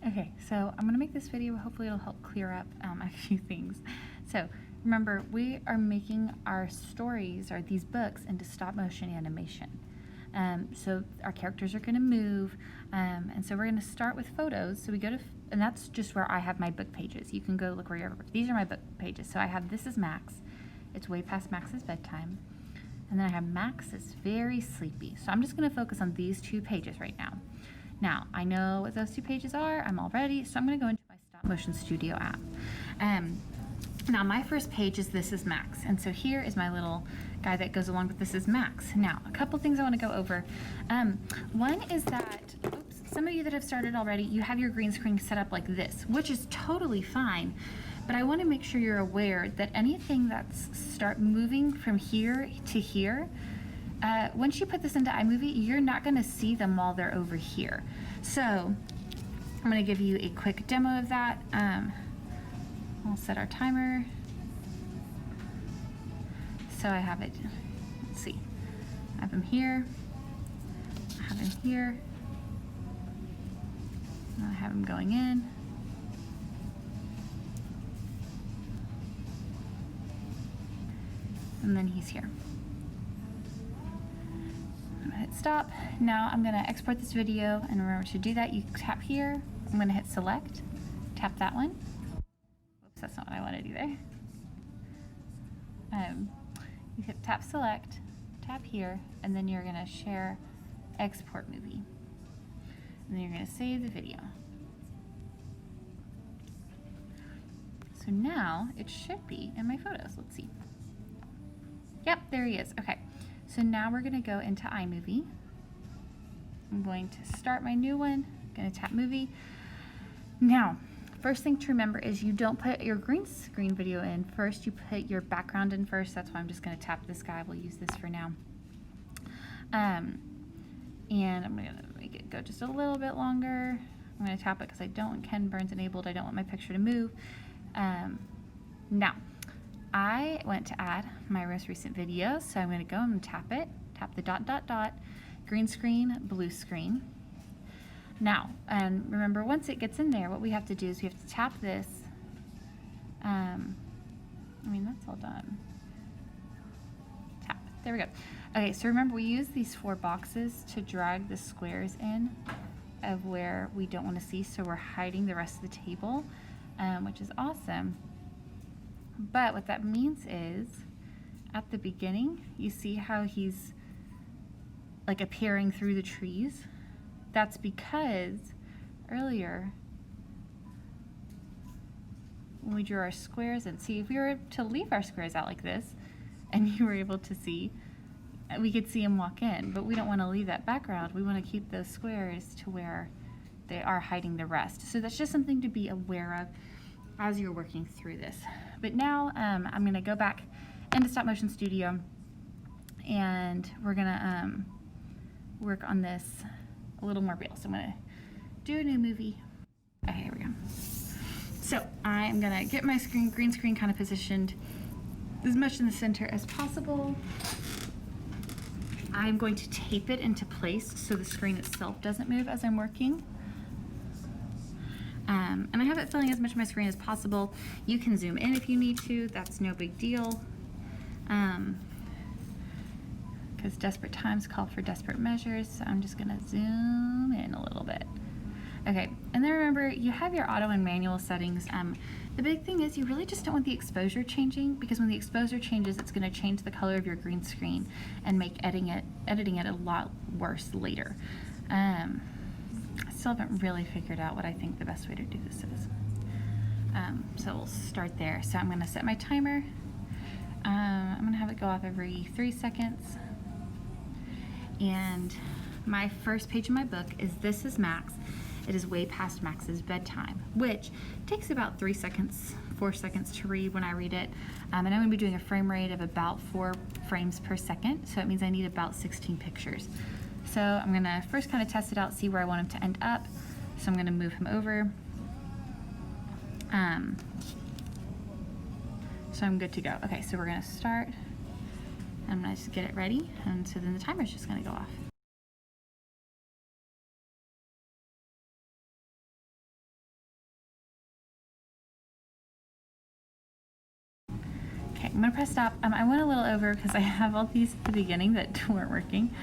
Okay, so I'm gonna make this video, hopefully it'll help clear up a few things. So remember, we are making our stories or these books into stop motion animation. So our characters are gonna move, and so we're gonna start with photos. So we go to, and that's just where I have my book pages. You can go look wherever. These are my book pages. So I have This is Max. It's way past Max's bedtime. And then I have Max is very sleepy. So I'm just gonna focus on these two pages right now. Now, I know what those two pages are, I'm all ready, so I'm gonna go into my Stop Motion Studio app. Now my first page is This is Max, and so here is my little guy that goes along with This is Max. Now, a couple things I wanna go over. One is that, some of you that have started already, you have your green screen set up like this, which is totally fine, but I wanna make sure you're aware that anything that's start moving from here to here, once you put this into iMovie, you're not gonna see them while they're over here. So I'm gonna give you a quick demo of that. We'll set our timer. So I have it, let's see. I have him here, I have him here, I have him going in. And then he's here. I'm gonna hit stop. Now I'm gonna export this video, and remember to do that, you tap here. I'm gonna hit select, tap that one. Whoops, that's not what I wanted either. You hit tap select, tap here, and then you're gonna share export movie. And then you're gonna save the video. So now it should be in my photos, let's see. Yep, there he is, okay. So now we're gonna go into iMovie. I'm going to start my new one, I'm gonna tap movie. Now, first thing to remember is you don't put your green screen video in first, you put your background in first. That's why I'm just gonna tap this guy, we'll use this for now. And I'm gonna make it go just a little bit longer. I'm gonna tap it because I don't want Ken Burns enabled, I don't want my picture to move. Now, I went to add my most recent video, so I'm gonna go and tap it, tap the dot, dot, dot, green screen, blue screen. Now, and remember, once it gets in there, what we have to do is we have to tap this. That's all done. Tap, there we go. Okay, so remember, we use these 4 boxes to drag the squares in of where we don't wanna see, so we're hiding the rest of the table, which is awesome. But what that means is, at the beginning, you see how he's like appearing through the trees? That's because earlier, when we drew our squares and see, if we were to leave our squares out like this, and you were able to see, we could see him walk in, but we don't want to leave that background. We want to keep those squares to where they are hiding the rest. So that's just something to be aware of as you're working through this. But now I'm gonna go back into Stop Motion Studio, and we're gonna work on this a little more real. So I'm gonna do a new movie. Okay, here we go. So I'm gonna get my green screen kind of positioned as much in the center as possible. I'm going to tape it into place so the screen itself doesn't move as I'm working. And I have it filling as much of my screen as possible. You can zoom in if you need to, that's no big deal. Because desperate times call for desperate measures, so I'm just gonna zoom in a little bit. Okay, and then remember, you have your auto and manual settings. The big thing is you really just don't want the exposure changing, because when the exposure changes, it's gonna change the color of your green screen and make editing it a lot worse later. I still haven't really figured out what I think the best way to do this is. So we'll start there. So I'm gonna set my timer. I'm gonna have it go off every 3 seconds. And my first page of my book is This is Max. It is way past Max's bedtime, which takes about 3 seconds, 4 seconds to read when I read it. And I'm gonna be doing a frame rate of about 4 frames per second. So it means I need about 16 pictures. So I'm gonna first kind of test it out, see where I want him to end up. So I'm gonna move him over. So I'm good to go. Okay, so we're gonna start. I'm gonna just get it ready, and so then the timer's just gonna go off. I'm gonna press stop. I went a little over because I have all these at the beginning that weren't working.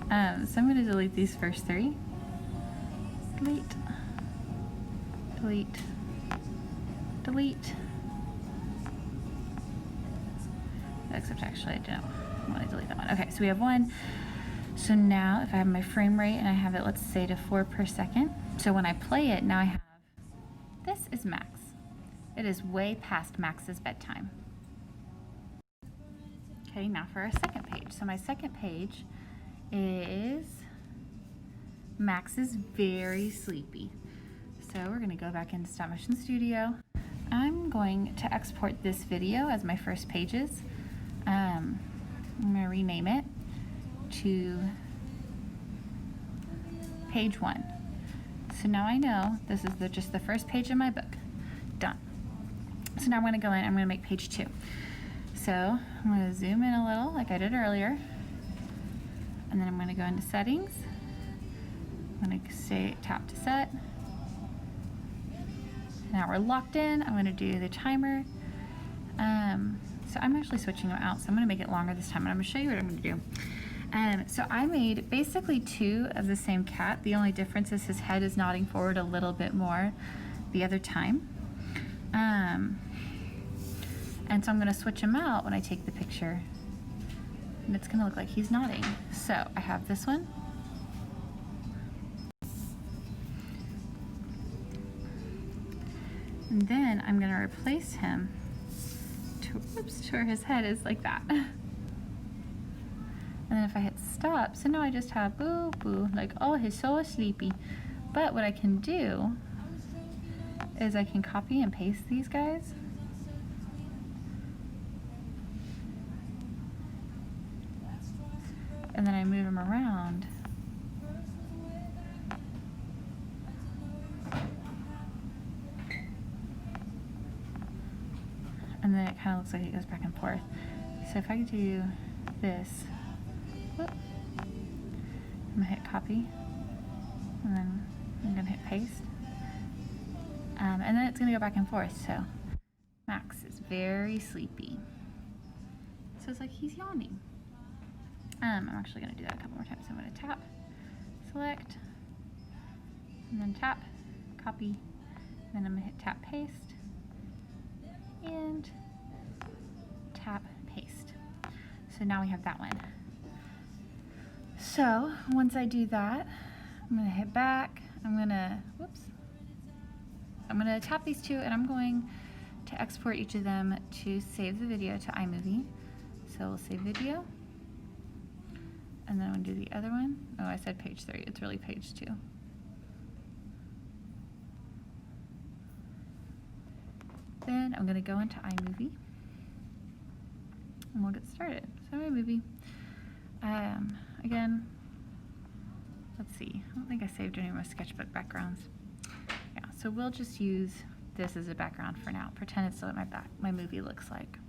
So I'm gonna delete these first 3. Delete, delete, delete. Except actually I don't want to delete that one. Okay, so we have 1. So now if I have my frame rate and I have it, let's say to 4 per second. So when I play it, now I have, this is Max. It is way past Max's bedtime. Okay, now for our second page. So my second page is Max is very sleepy. So we're gonna go back into Stop Motion Studio. I'm going to export this video as my first pages. I'm gonna rename it to page 1. So now I know this is just the first page of my book. Done. So now I'm gonna go in, I'm gonna make page 2. So I'm gonna zoom in a little like I did earlier. And then I'm gonna go into settings. I'm gonna say tap to set. Now we're locked in. I'm gonna do the timer. So I'm actually switching them out. So I'm gonna make it longer this time and I'm gonna show you what I'm gonna do. So I made basically 2 of the same cat. The only difference is his head is nodding forward a little bit more the other time. And so I'm gonna switch him out when I take the picture. And it's gonna look like he's nodding. So I have this one. And then I'm gonna replace him to where his head is like that. And then if I hit stop, so now I just have boo boo, like, oh, he's so sleepy. But what I can do is I can copy and paste these guys. And then I move them around. And then it kind of looks like it goes back and forth. So if I could do this, whoop, I'm gonna hit copy, and then I'm gonna hit paste. And then it's gonna go back and forth. So Max is very sleepy. So it's like he's yawning. I'm actually gonna do that a couple more times. So I'm gonna tap, select, and then tap, copy, and then I'm gonna hit tap paste, and tap paste. So now we have that one. So once I do that, I'm gonna hit back, I'm gonna tap these 2 and I'm going to export each of them to save the video to iMovie. So we'll save video. And then I'm gonna do the other one. Oh, I said page 3, it's really page 2. Then I'm gonna go into iMovie and we'll get started. So iMovie, again, let's see, I don't think I saved any of my sketchbook backgrounds. Yeah, so we'll just use this as a background for now. Pretend it's what my movie looks like.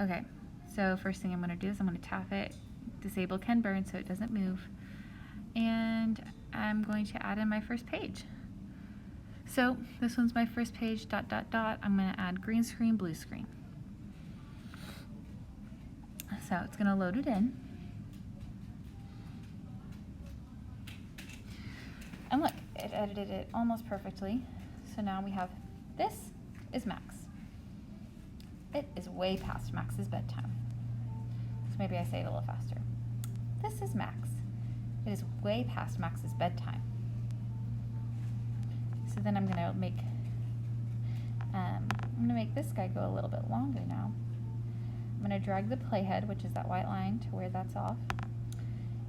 Okay, so first thing I'm gonna do is I'm gonna tap it, disable Ken Burn so it doesn't move, and I'm going to add in my first page. So this one's my first page, ... I'm gonna add green screen, blue screen. So it's gonna load it in. And look, it edited it almost perfectly. So now we have, this is Max. It is way past Max's bedtime. So maybe I say it a little faster. This is Max. It is way past Max's bedtime. So then I'm gonna make this guy go a little bit longer now. I'm gonna drag the playhead, which is that white line, to where that's off.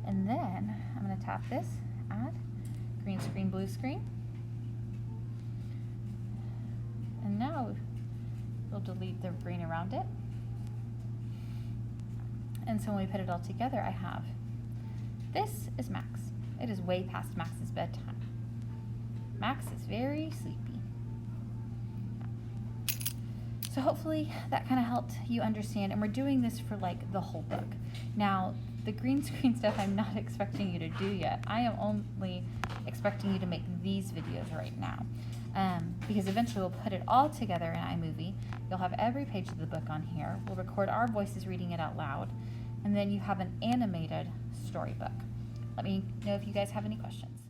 And then I'm gonna tap this, add green screen, blue screen. And now we'll delete the green around it. And so when we put it all together, I have, this is Max. It is way past Max's bedtime. Max is very sleepy. So hopefully that kind of helped you understand, and we're doing this for like the whole book. Now, the green screen stuff I'm not expecting you to do yet. I am only expecting you to make these videos right now. Because eventually we'll put it all together in iMovie. You'll have every page of the book on here. We'll record our voices reading it out loud. And then you have an animated storybook. Let me know if you guys have any questions.